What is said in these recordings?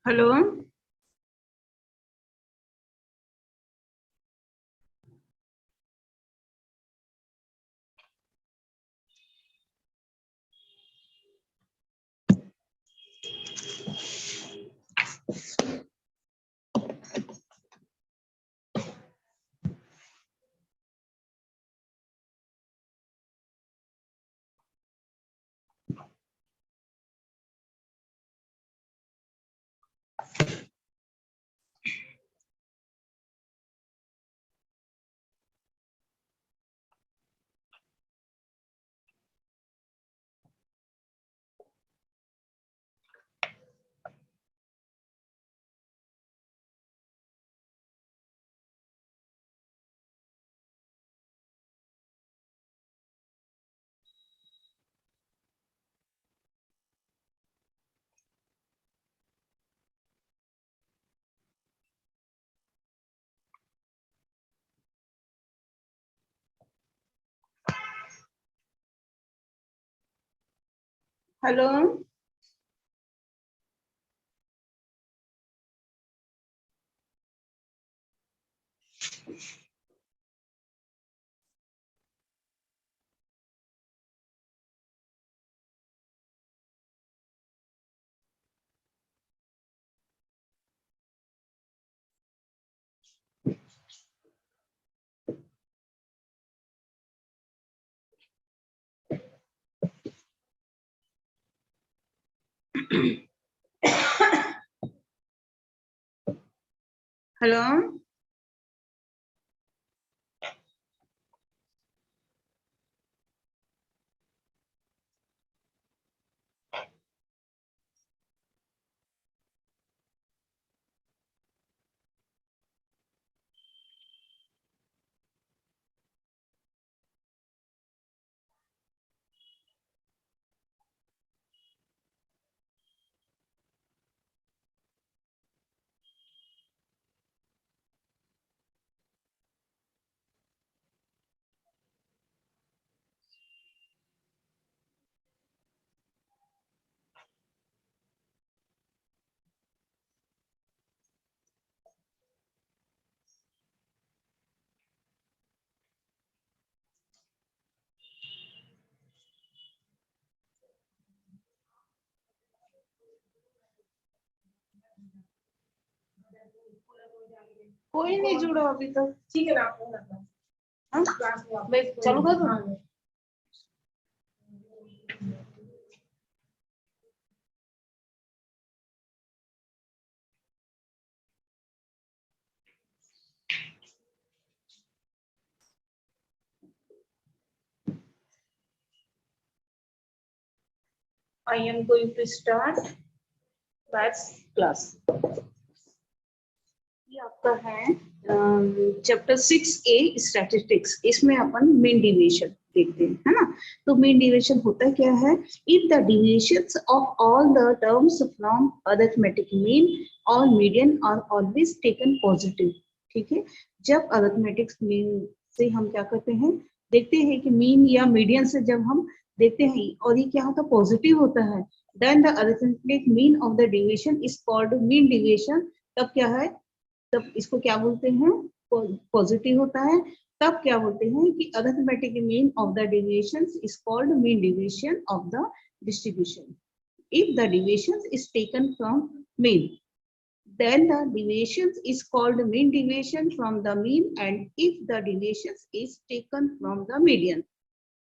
Hello. Hello. Hello. कोई नहीं जुड़ा अभी तक। ठीक है ना, मैं चालू कर दूं? I am going to start maths class. ये आपका है चैप्टर 6A स्टैटिस्टिक्स। इसमें अपन मीन डिविएशन देखते हैं, है ना। तो मीन डिविएशन होता क्या है? If the deviations of all the terms from arithmetic mean और median are always taken positive. ठीक है, जब अरिथमेटिक मीन से हम क्या करते हैं, देखते हैं कि मीन या मीडियन से जब हम देखते हैं और ये क्या होता है, पॉजिटिव होता है, then the arithmetic mean of the deviation is called mean deviation. तब क्या है, तब इसको क्या बोलते हैं, पॉजिटिव होता है। तब क्या बोलते हैं कि arithmetic mean of the deviation is called mean deviation of the distribution. If the deviation is taken from mean, then the deviation is called mean deviation from the mean, and if the deviation is taken from the median,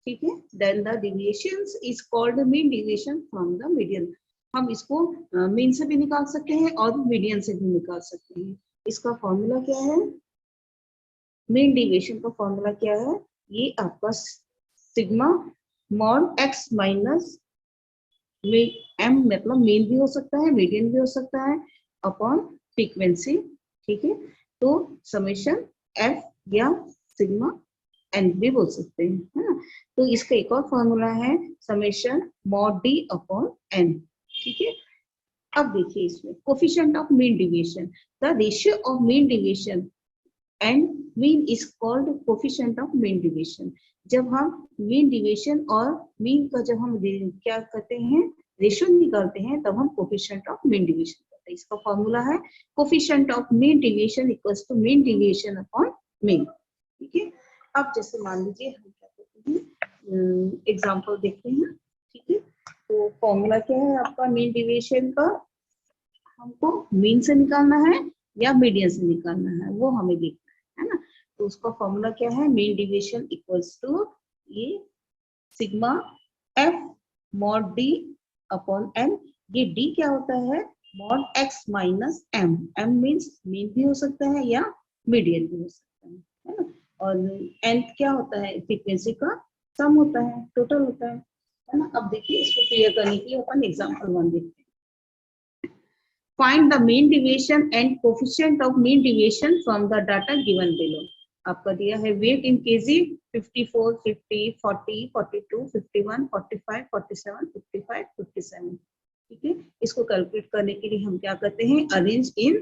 ठीक है, then the deviation is called mean deviation from the median। हम इसको mean से भी निकाल सकते हैं और मीडियन से भी निकाल सकते हैं। इसका फॉर्मूला क्या है, मीन डिविएशन का फॉर्मूला क्या है, ये आपका sigma mod X minus M, मतलब मीन भी हो सकता है, मीडियन भी हो सकता है, अपॉन फ्रीक्वेंसी। ठीक है, तो समेशन एफ या सिग्मा एन भी बोल सकते हैं, है ना। तो इसका एक और फॉर्मूला है summation mod D upon N. ठीक है, अब देखिए इसमें coefficient of mean deviation, the ratio of mean deviation and mean is called coefficient of mean deviation. जब हम मीन डिविएशन और मीन का जब हम क्या करते हैं, रेशियो निकालते हैं, तब हम कोफिशिएंट ऑफ मीन डिविएशन है। इसका फॉर्मूला है coefficient of mean deviation equals to mean deviation upon mean. ठीक है, अब जैसे मान लीजिए हम क्या करते हैं, एग्जांपल देखते हैं। ठीक है, तो फॉर्मूला क्या है आपका मीन डिविएशन का, हमको मीन से निकालना है या मीडियन से निकालना है वो हमें देखना है ना। तो उसका फॉर्मूला क्या है, मीन डिविएशन इक्वल्स टू ये sigma F mod D upon N. ये डी क्या होता है, mod X minus M. M means mean भी हो सकता है या मीडियन भी हो सकता है ना। और एन क्या होता है, फ्रीक्वेंसी का सम होता है, टोटल होता है ना। अब देखिए इसको क्लियर करने के लिए अपन एग्जांपल 1 देखते हैं। Find the mean deviation and coefficient of mean deviation from the data given below. आपका दिया है वेट इन केजी 54, 50, 40, 42, 51, 45, 47, 55, 57। ठीक है, इसको कैलकुलेट करने के लिए हम क्या करते हैं, अरेंज इन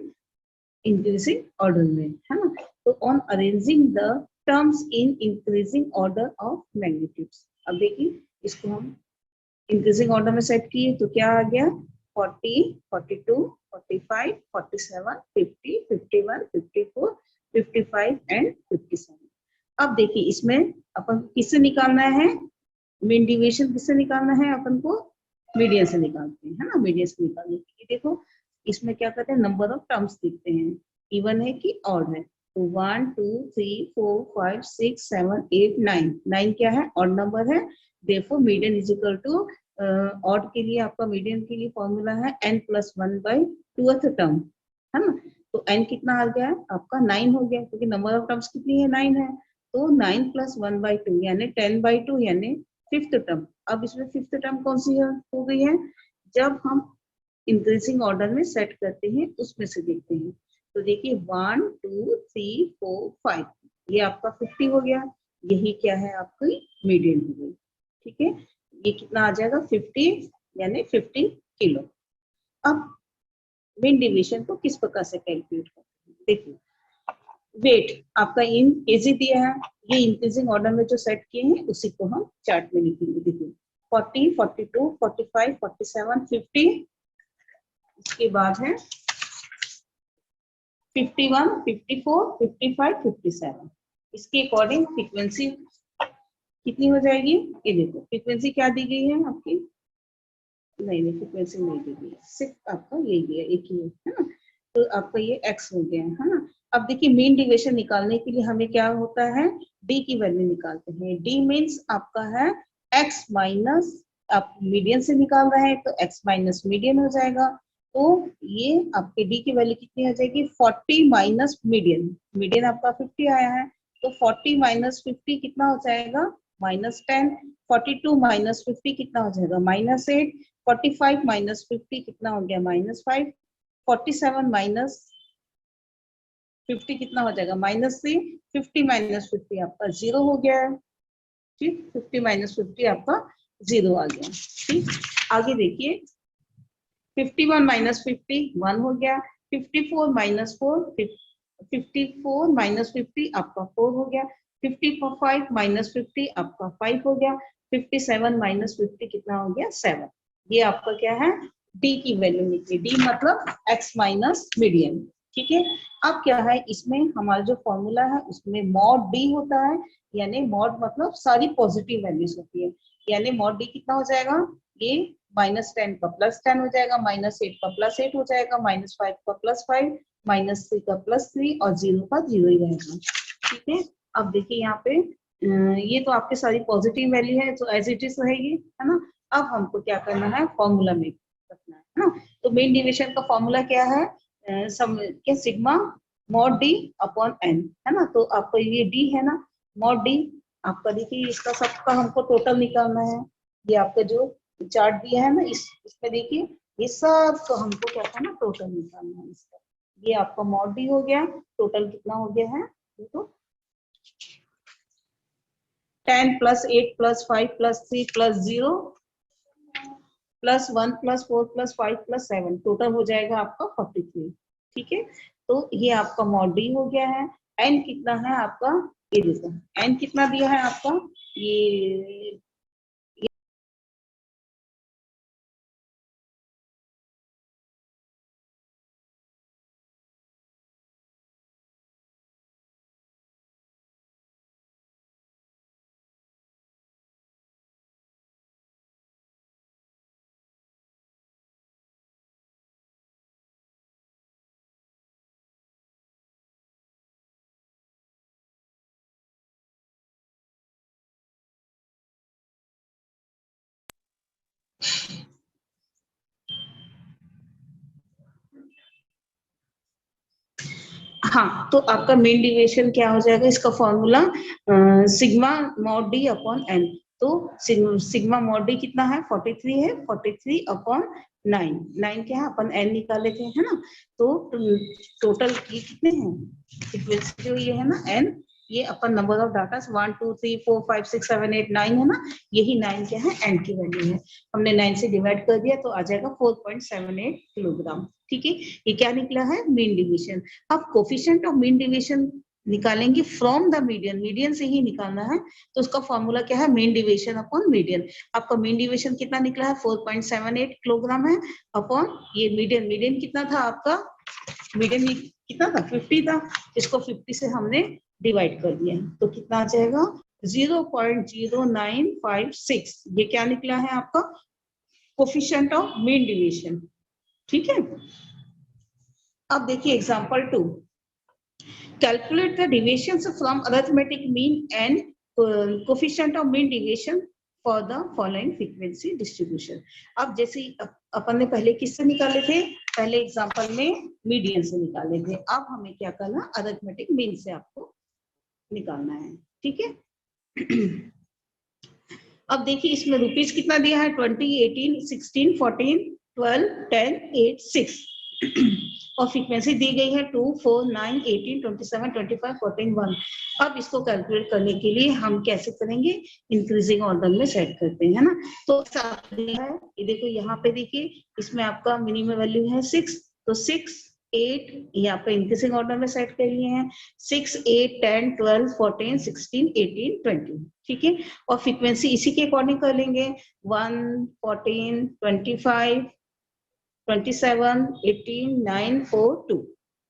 इंक्रीजिंग ऑर्डर में, है ना। तो on arranging the terms in increasing order of magnitudes. अब देखिए इसको हम इंक्रीजिंग ऑर्डर में सेट किए तो क्या आ गया, 40, 42, 45, 47, 50, 51, 54, 55 एंड 57। अब देखिए इसमें अपन किससे निकालना है, मीन डिविएशन किससे निकालना है अपन को, मीडियन से निकालते हैं, है ना। मीडियन से निकालने के लिए देखो इसमें क्या करते हैं, नंबर ऑफ टर्म्स देखते हैं, इवन है कि ऑड है। तो 1 2 3 4 5 6 7 8 9, 9 क्या है, ऑड नंबर है। Therefore median is equal to, odd के लिए आपका मीडियन के लिए फॉर्मूला है n+1/2th टर्म, है ना। तो n कितना आ गया आपका 9 हो गया, क्योंकि नंबर ऑफ टर्म्स कितनी है, 9 है। तो 9+1/2 यानी 10/2 यानी फिफ्थ टर्म। अब इसमें फिफ्थ टर्म कौन सी हो गई है, जब हम इंक्रीजिंग ऑर्डर में सेट करते हैं उसमें से देखते हैं। तो देखिए 1 2 3 4 5 ये आपका 50 हो गया, यही क्या है आपकी मीडियन हो गई। ठीक है, ये कितना आ जाएगा 50 यानी 50 किलो। अब मीन डिवीजन को किस प्रकार से कैलकुलेट करते हैं, देखिए वेट आपका इन केजी दिया है, ये इंक्रीजिंग ऑर्डर में जो सेट किए हैं उसी को हम चार्ट में लिखेंगे। देखिए 40, 42, 45, 47, 50, इसके बाद है 51, 54, 55, 57। इसके अकॉर्डिंग फ्रीक्वेंसी कितनी हो जाएगी, ये देखो फ्रीक्वेंसी क्या दी गई है आपकी, नहीं फ्रीक्वेंसी नहीं दी गई, सिर्फ आपका यही दिया एक ही है ना। तो आपका ये x हो गया है ना। अब देखिए मीन डिविएशन निकालने के लिए हमें क्या होता है, d की वैल्यू निकालते हैं। d मीन्स आपका है x माइनस, आप मीडियन से निकाल रहे हैं तो x माइनस मीडियन हो जाएगा। तो ये आपके d की वैल्यू कितनी हो जाएगी, 40 माइनस मीडियन, मीडियन आपका 50 आया है, तो 40 माइनस 50 कितना हो जाएगा, -10। 42 माइनस 50 कितना हो जाएगा, -8। 45 माइनस 50 कितना हो गया, -5। 47 माइनस 50 कितना हो जाएगा, -3। 50 माइनस 50 आपका 0 हो गया है। ठीक, 50 माइनस 50 आपका 0 आ गया। ठीक, आगे देखिए 51 माइनस 50 1 हो गया। 54 माइनस 4, 54 माइनस 50 आपका 4 हो गया। 55 माइनस 50 आपका 5 हो गया। 57 माइनस 50 कितना हो गया, 7। ये आपका क्या है, डी की वैल्यू निकली, डी मतलब x माइनस मीडियन। ठीक है, अब क्या है इसमें हमारा जो फॉर्मूला है उसमें मॉड डी होता है, यानी मॉड मतलब सारी पॉजिटिव वैल्यूज होती है, यानी मॉड डी कितना हो जाएगा, ये -10 का +10 हो जाएगा, -8 का +8 हो जाएगा, -5 का +5, -3 का +3 और 0 का 0 ही रहेगा। ठीक है, अब देखिए यहाँ पे ये तो आपके सारी पॉजिटिव वैल्यू है तो एज इट इज रहेगी, है ना। अब हमको क्या करना है, फॉर्मूला में रखना है ना। तो मेन डिविजन का फॉर्मूला क्या है, क्या sigma mod D upon N, है ना। तो आपको ये डी है ना, मॉड डी आपका देखिए इसका सबका हमको टोटल निकालना है। ये आपका जो चार्ट दिया है ना, इसमें देखिए ये सब तो हमको क्या करना, टोटल निकालना है इसका। ये आपका मॉड डी हो गया, टोटल कितना हो गया है, देखो 10 + 8 + 5 + 3 + 0 +1 + 4 + 5 + 7, टोटल हो जाएगा आपका 43। ठीक है, तो ये आपका मॉड डी हो गया है। एन कितना है आपका, ये देखो एन कितना दिया है आपका, ये हाँ, तो आपका मेन डिविएशन क्या हो जाएगा, इसका formula sigma mod D upon N. तो सिग्मा मॉड डी कितना है, 43 है, 43 अपॉन 9 क्या है, अपन एन निकाले थे, है ना। तो टोटल की कितने हैं फ्रीक्वेंसी, जो ये है ना एन, ये अपन नंबर ऑफ डाटा 1 2 3 4 5 6 7 8 9 है ना, यही 9 क्या है, एन की वैल्यू है। हमने 9 से डिवाइड कर दिया तो आ जाएगा 4.78 किलोग्राम। ठीक है, ये क्या निकला है, मीन डिवीजन। अब कोफिशिएंट ऑफ मीन डिवीजन निकालेंगे फ्रॉम द मीडियन, मीडियन से ही निकालना है। तो उसका फॉर्मूला क्या है, मीन डिवीजन अपॉन मीडियन। आपका मीन डिवीजन कितना निकला है, 4.78 किलोग्राम है, अपॉन ये मीडियन, मीडियन कितना था आपका, मीडियन कितना था, 50 था, इसको 50 से हमने डिवाइड कर दिया तो कितना आ जाएगा 0.0956। ये क्या निकला है आपका कोफिशिएंट ऑफ मीन डिवीजन। ठीक है, अब देखिए example 2, calculate the deviations from arithmetic mean and coefficient of mean deviation for the following frequency distribution. अब जैसे अपन ने पहले किससे निकाले थे, पहले एग्जांपल में मीडियन से निकाले थे, अब हमें क्या करना, अरिथमेटिक मीन से आपको निकालना है। ठीक है, अब देखिए इसमें रुपीस कितना दिया है, 20 18 16 14 12 10 8 6 और फ्रीक्वेंसी दी गई है 2 4 9 18 27 25 14 1। अब इसको कैलकुलेट करने के लिए हम कैसे करेंगे, इंक्रीजिंग ऑर्डर में सेट करते हैं, है ना। तो साथ दिया है, ये देखो यहाँ पे देखिए, इसमें आपका मिनिमम वैल्यू है 6, तो 6 8 ये आपका इंक्रीजिंग ऑर्डर में सेट कर लिए हैं, 6 8 10 12 14 16 18 20। ठीक है, और फ्रीक्वेंसी इसी के अकॉर्डिंग कर लेंगे, 1 14 25 27 18 9 4 2।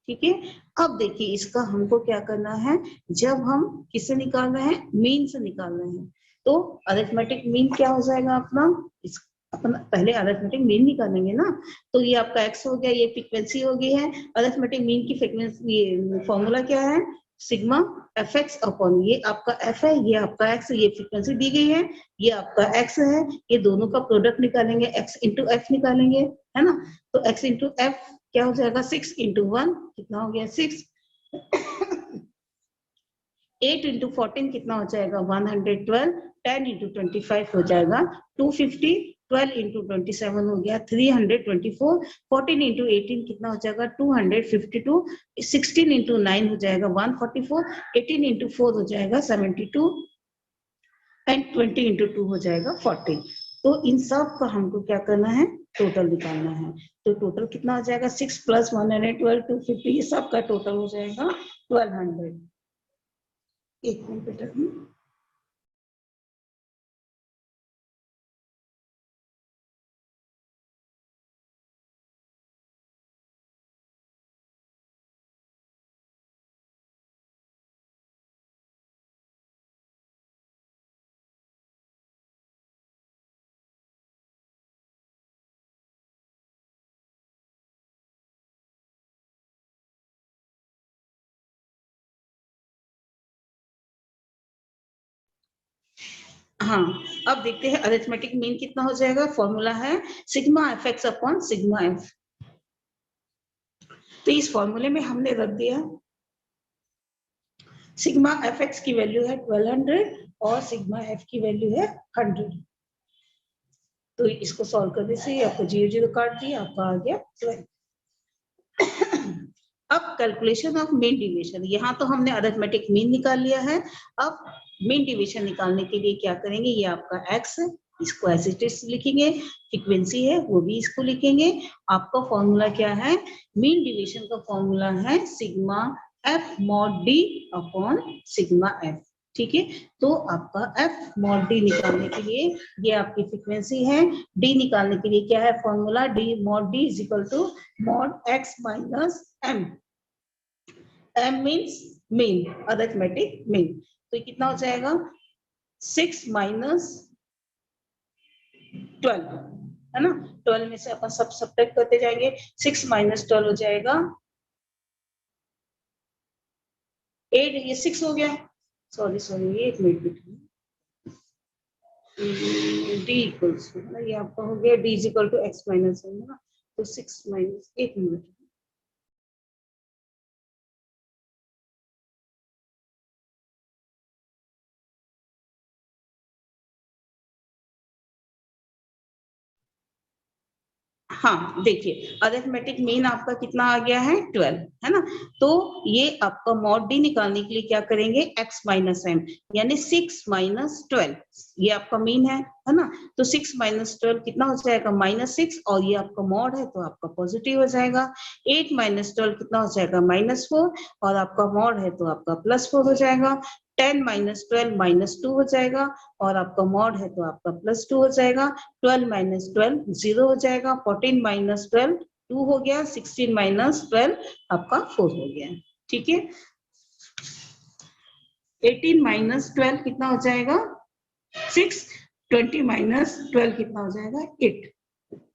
ठीक है, अब देखिए इसका हमको क्या करना है, जब हम किससे निकाल रहे हैं, मीन से निकाल रहे हैं, तो अरिथमेटिक मीन क्या हो जाएगा अपना, इस अपन पहले अरिथमेटिक मीन निकालेंगे ना। तो ये आपका एक्स हो गया, ये फ्रीक्वेंसी हो गई है, अरिथमेटिक मीन की फ्रीक्वेंसी, ये फॉर्मूला क्या है, सिग्मा एफ एक्स अपॉन, ये आपका एफ है, ये आपका एक्स, ये फ्रीक्वेंसी दी गई है, ये आपका एक्स है, ये दोनों का प्रोडक्ट निकालेंगे, एक्स इंटू एफ निकालेंगे, है ना। तो x इंटू एफ क्या हो जाएगा, 6 इंटू 1 कितना हो गया 6, 8 इंटू 14 कितना हो जाएगा 112, 10 इंटू 25 हो जाएगा 250, 12 इंटू 27 हो गया 324, 14 इंटू 18 कितना हो जाएगा 252, 16 इंटू 9 हो जाएगा 144, 18 इंटू 4 हो जाएगा 72 एंड 20 इंटू 2 हो जाएगा 40। तो इन सब का हमको क्या करना है, टोटल निकालना है। तो टोटल कितना हो जाएगा 6 प्लस 112 250, ये सब का टोटल हो जाएगा 1200। एक मिनट बेटा, हाँ अब देखते हैं अरिथमेटिक मीन कितना हो जाएगा, फॉर्मूला है sigma F x upon sigma F. तो इस फॉर्मूले में हमने रख दिया सिग्मा एफ एक्स की वैल्यू है 1200 और सिग्मा एफ की वैल्यू है 100। तो इसको सॉल्व करने से आपको 0 0 काट दिया, आपका आ गया 12। अब कैलकुलेशन ऑफ मीन डिवीजन, यहाँ तो हमने अरिथमेटिक मीन निकाल लिया है। अब मीन डिवीजन निकालने के लिए क्या करेंगे, ये आपका एक्स है, इसको एज इट इज लिखेंगे, फ्रीक्वेंसी है वो भी इसको लिखेंगे। आपका फॉर्मूला क्या है, मीन डिवीजन का फॉर्मूला है sigma F mod D upon sigma F. ठीक है, तो आपका एफ मॉड डी निकालने के लिए, ये आपकी फ्रीक्वेंसी है, डी निकालने के लिए क्या है formula, D mod D is equal to mod X minus M. m means mean, arithmetic mean. तो कितना हो जाएगा 6 माइनस 12, है ना। 12 में से अपन सब सब्ट्रैक्ट करते जाएंगे, 6 माइनस 12 हो जाएगा 8, ये 6 हो गया, सॉरी सॉरी ये एक मिनट, डी इक्वल्स ये आपका हो गया D is equal to X minus है ना। तो 6 माइनस, एक मिनट, हाँ देखिए, अरिथमेटिक मीन आपका कितना आ गया है 12, है ना। तो ये आपका मॉड डी निकालने के लिए क्या करेंगे, x माइनस एम, यानी 6 माइनस 12, ये आपका मीन है ना। तो 6 माइनस 12 कितना हो जाएगा, -6, और ये आपका मॉड है तो आपका पॉजिटिव हो जाएगा। 8 माइनस 12 कितना हो जाएगा, -4, और आपका मॉड है तो आपका +4 हो जाएगा। 10 माइनस 12 -2 हो जाएगा, और आपका मॉड है तो आपका +2 हो जाएगा। 12 माइनस 12 0 हो जाएगा। 14 माइनस 12 2 हो गया। 16 माइनस 12 आपका 4 हो गया, ठीक है। 18 माइनस 12 कितना हो जाएगा, 6। 20 माइनस 12 कितना हो जाएगा, 8,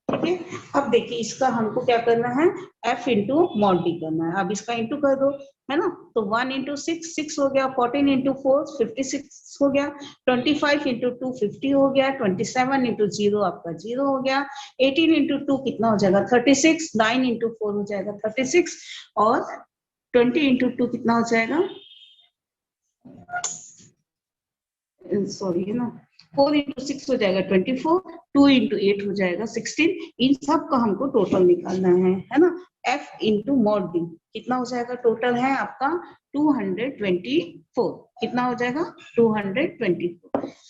ठीक है। अब देखिए इसका हमको क्या करना है, f इंटू मॉड डी करना है। अब इसका इंटू कर दो, है ना। तो 1 इंटू 6 6 हो गया। 14 इंटू 4 56 हो गया। 25 इंटू 2 50 हो गया। 27 इंटू 0 आपका 0 हो गया। 18 इंटू 2 कितना हो जाएगा, 36। 9 इंटू 4 हो जाएगा 36, और 20 इंटू 2 कितना हो जाएगा, सॉरी है ना, 4 इंटू 6 हो जाएगा 24, 2 इंटू 8 हो जाएगा 16। इन सब का हमको टोटल निकालना है ना। f इंटू मॉड डी कितना हो जाएगा, टोटल है आपका 224, कितना हो जाएगा 224,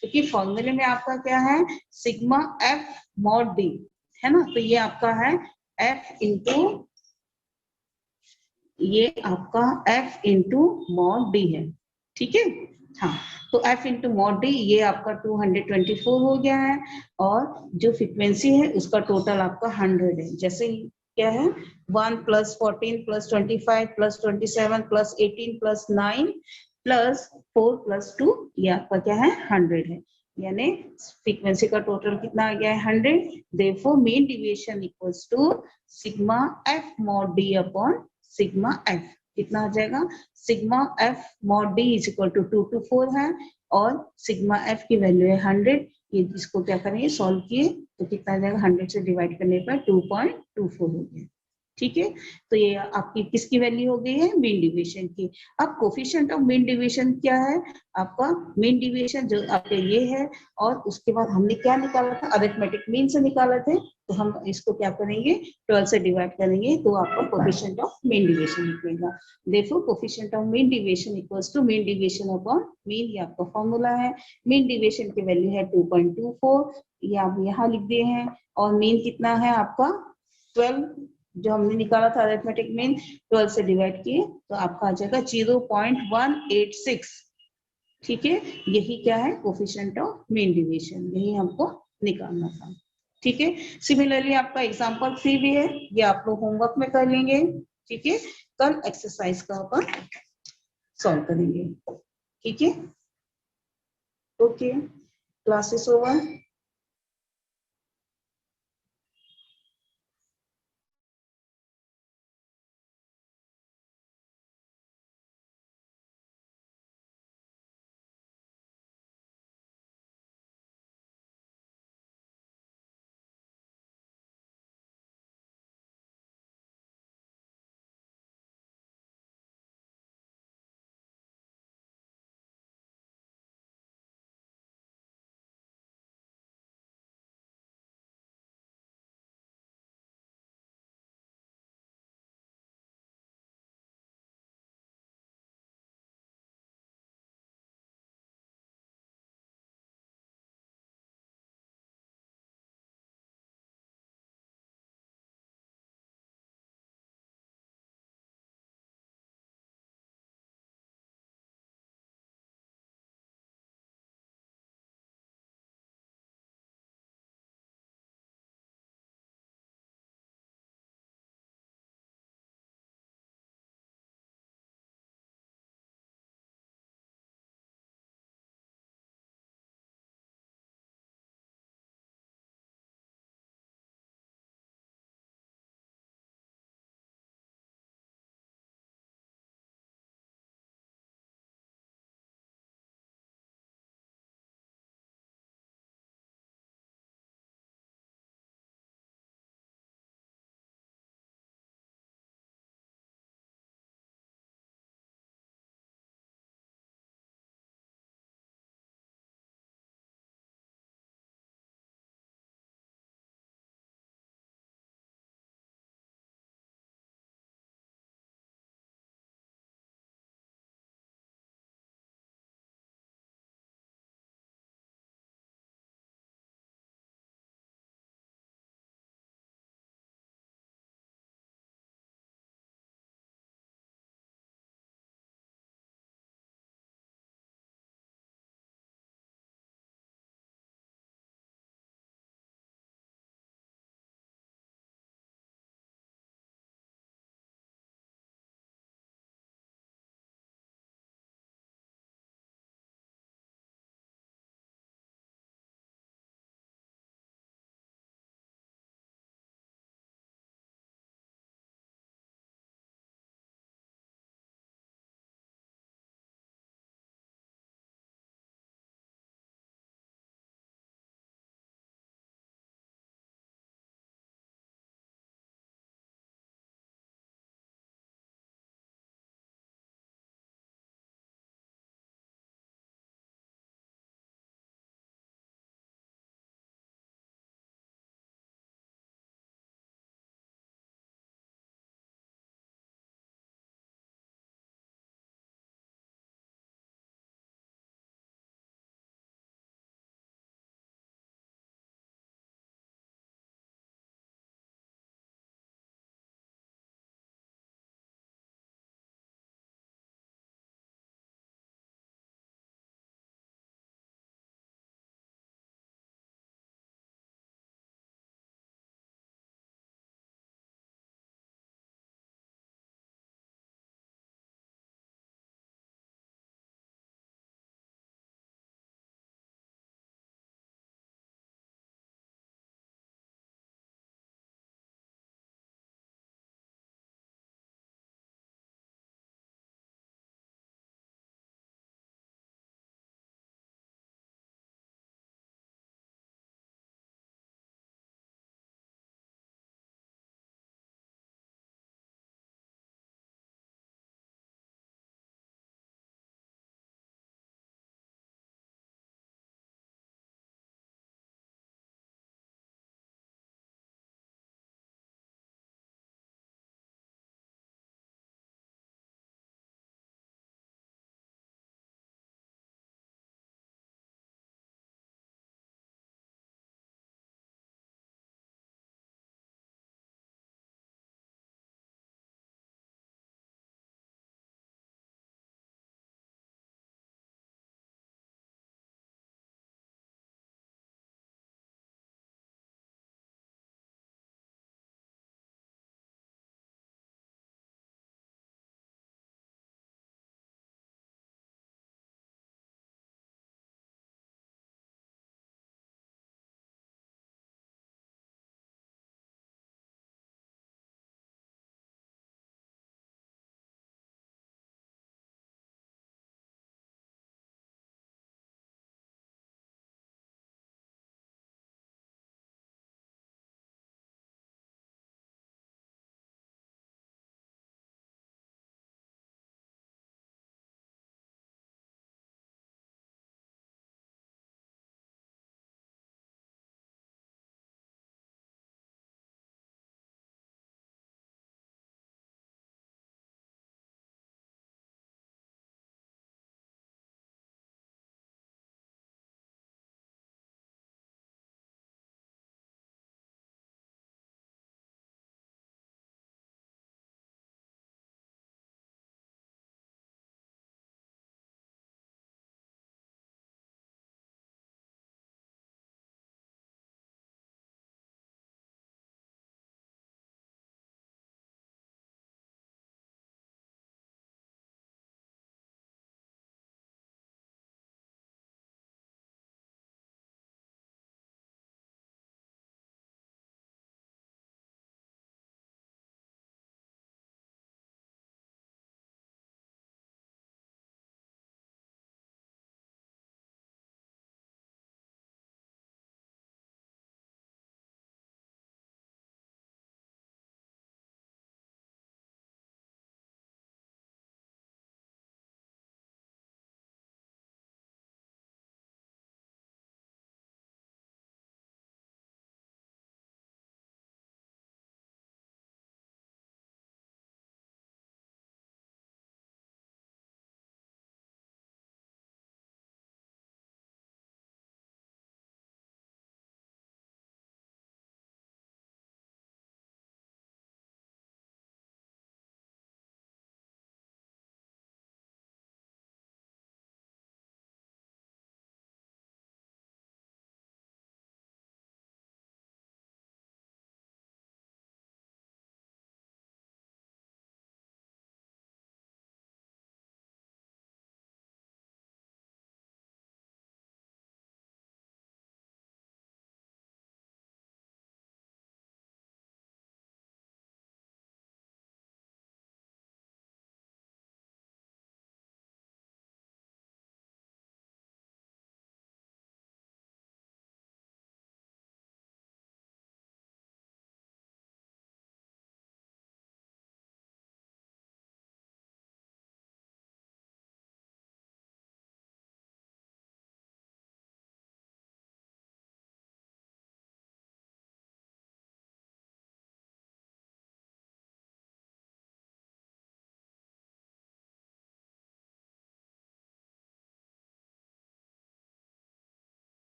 क्योंकि फॉर्मूले में आपका क्या है, सिग्मा f मॉड डी, है ना। तो ये आपका है f इंटू, ये आपका f इंटू मॉड डी है, ठीक है। हाँ, तो f इंटू मॉड डी ये आपका 224 हो गया है, और जो फ्रीक्वेंसी है उसका टोटल आपका 100 है। जैसे क्या है, 1 + 14 + 25 + 27 + 18 + 9 + 4 + 2, ये आपका क्या है 100 है, यानी फ्रीक्वेंसी का टोटल कितना आ गया है 100। Therefore mean deviation equals to sigma f mod d upon sigma f, कितना हो जाएगा, sigma f mod d is equal to 2 to 4 है, और सिग्मा f की वैल्यू है 100। ये इसको क्या करेंगे, सॉल्व किए तो कितना आ जाएगा, 100 से डिवाइड करने पर 2.24 हो गया, ठीक है। तो ये आपकी किसकी वैल्यू हो गई है, मीन डेविएशन की। अब कोफिशिएंट ऑफ मीन डेविएशन क्या है, आपका मीन डेविएशन जो आपके ये है, और उसके बाद हमने क्या निकाला था, अरिथमेटिक मीन से निकाला थे। तो हम इसको क्या करेंगे, 12 से डिवाइड करेंगे तो आपका कोफिशिएंट ऑफ मीन डेविएशन निकलेगा। Therefore coefficient of mean deviation equals to mean deviation upon mean, ये आपका फॉर्मूला है। मीन डेविएशन की वैल्यू है 2.24, ये आप यहाँ लिख दिए हैं, और मीन कितना है आपका 12, जो हमने निकाला था अरिथमेटिक मीन, 12 से डिवाइड किए तो आपका आ जाएगा 0.186, ठीक है। यही क्या है, कोफिशिएंट ऑफ मीन डेविएशन, यही हमको निकालना था, ठीक है। सिमिलरली आपका एग्जांपल 3 भी है, ये आप लोग होमवर्क में कर लेंगे, ठीक है। कल एक्सरसाइज का अपन सॉल्व करेंगे, ठीक है। Okay, classes over.